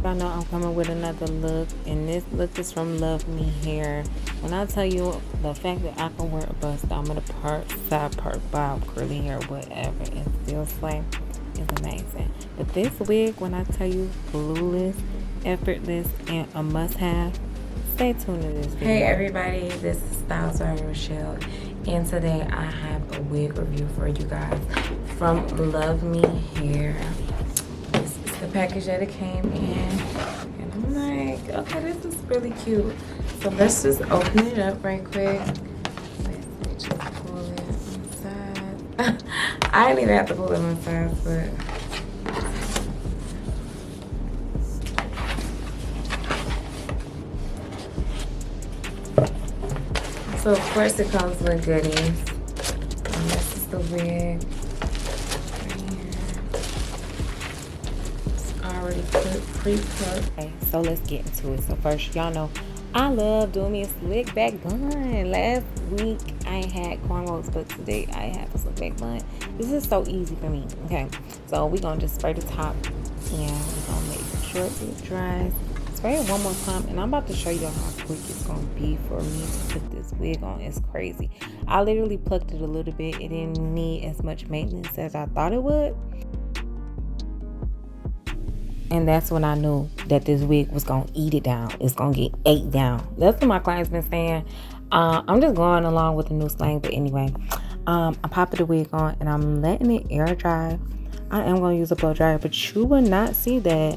I know I'm coming with another look, and this look is from Luvme Hair. When I tell you the fact that I can wear a bust down with a part, side part, bob, curly hair, whatever, and still slay is amazing. But this wig, when I tell you glueless, effortless, and a must-have, stay tuned to this video. Hey everybody, this is Stylesbyreerachelle, and today I have a wig review for you guys from Luvme Hair. This is the package that it came in, and I'm like, okay, this is really cute. So let's just open it up right quick. Let's just pull it on the side. I didn't even have to pull it on the side, but so of course it comes with goodies. And this is the wig right here. It's already pre-cut. Okay, so let's get into it. So first, y'all know I love doing me a slick back bun. Last week I had cornrows, but today I have a slick back bun. This is so easy for me. Okay, so we're gonna just spray the top, and we're gonna make sure it dries. Spray it one more time, and I'm about to show you how quick it's gonna be for me to put this wig on. It's crazy. I literally plucked it a little bit. It didn't need as much maintenance as I thought it would. And that's when I knew that this wig was going to eat it down. It's going to get ate down. That's what my client's been saying. I'm just going along with the new slang. But anyway, I'm popping the wig on and I'm letting it air dry. I am going to use a blow dryer, but you will not see that.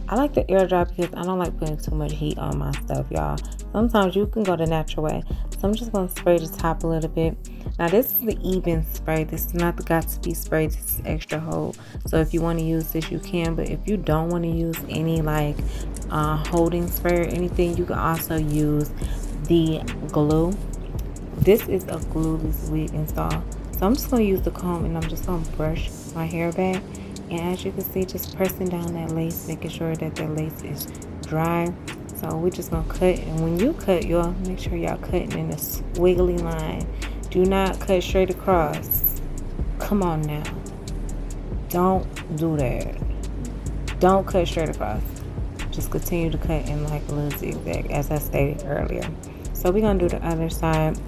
I like the air dry because I don't like putting too much heat on my stuff, y'all. Sometimes you can go the natural way. So I'm just going to spray the top a little bit. Now this is the even spray. This is not the got to be spray. This is extra hold. So if you want to use this, you can. But if you don't want to use any like holding spray or anything, you can also use the glue. This is a glueless wig install. So I'm just going to use the comb and I'm just going to brush my hair back. And as you can see, just pressing down that lace, making sure that the lace is dry. So we're just going to cut. And when you cut, y'all, make sure y'all cutting in a squiggly line. Do not cut straight across. Come on now. Don't do that. Don't cut straight across. Just continue to cut in like a little zigzag, as I stated earlier. So we're going to do the other side.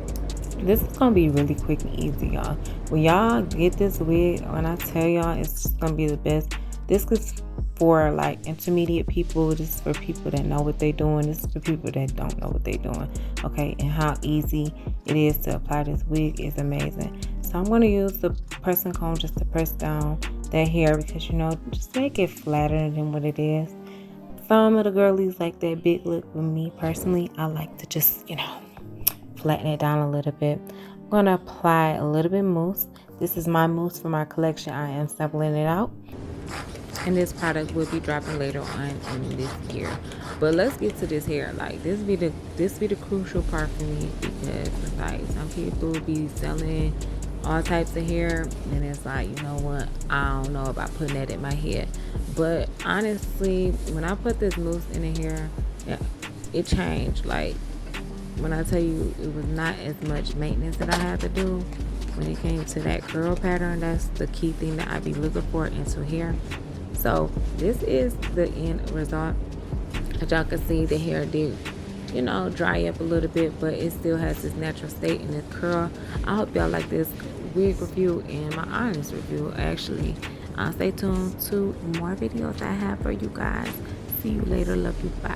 This is going to be really quick and easy, y'all. When y'all get this wig, when I tell y'all, it's just going to be the best. This is for like intermediate people. This is for people that know what they're doing. This is for people that don't know what they're doing. Okay, and how easy it is to apply this wig is amazing. So I'm going to use the pressing comb just to press down that hair because, you know, just make it flatter than what it is. Some of the girlies like that big look. With me personally, I like to just, you know, flatten it down a little bit. I'm going to apply a little bit mousse. This is my mousse for my collection. I am sampling it out. And this product will be dropping later on in this year. But let's get to this hair. Like this be the crucial part for me because it's like some people be selling all types of hair and it's like, you know what, I don't know about putting that in my head. But honestly, when I put this mousse in the hair, it changed. Like when I tell you it was not as much maintenance that I had to do when it came to that curl pattern. That's the key thing that I be looking for into hair. So this is the end result. As y'all can see, the hair did, you know, dry up a little bit, but it still has its natural state and its curl. I hope y'all like this wig review and my honest review actually. Stay tuned to more videos I have for you guys. See you later. Love you. Bye.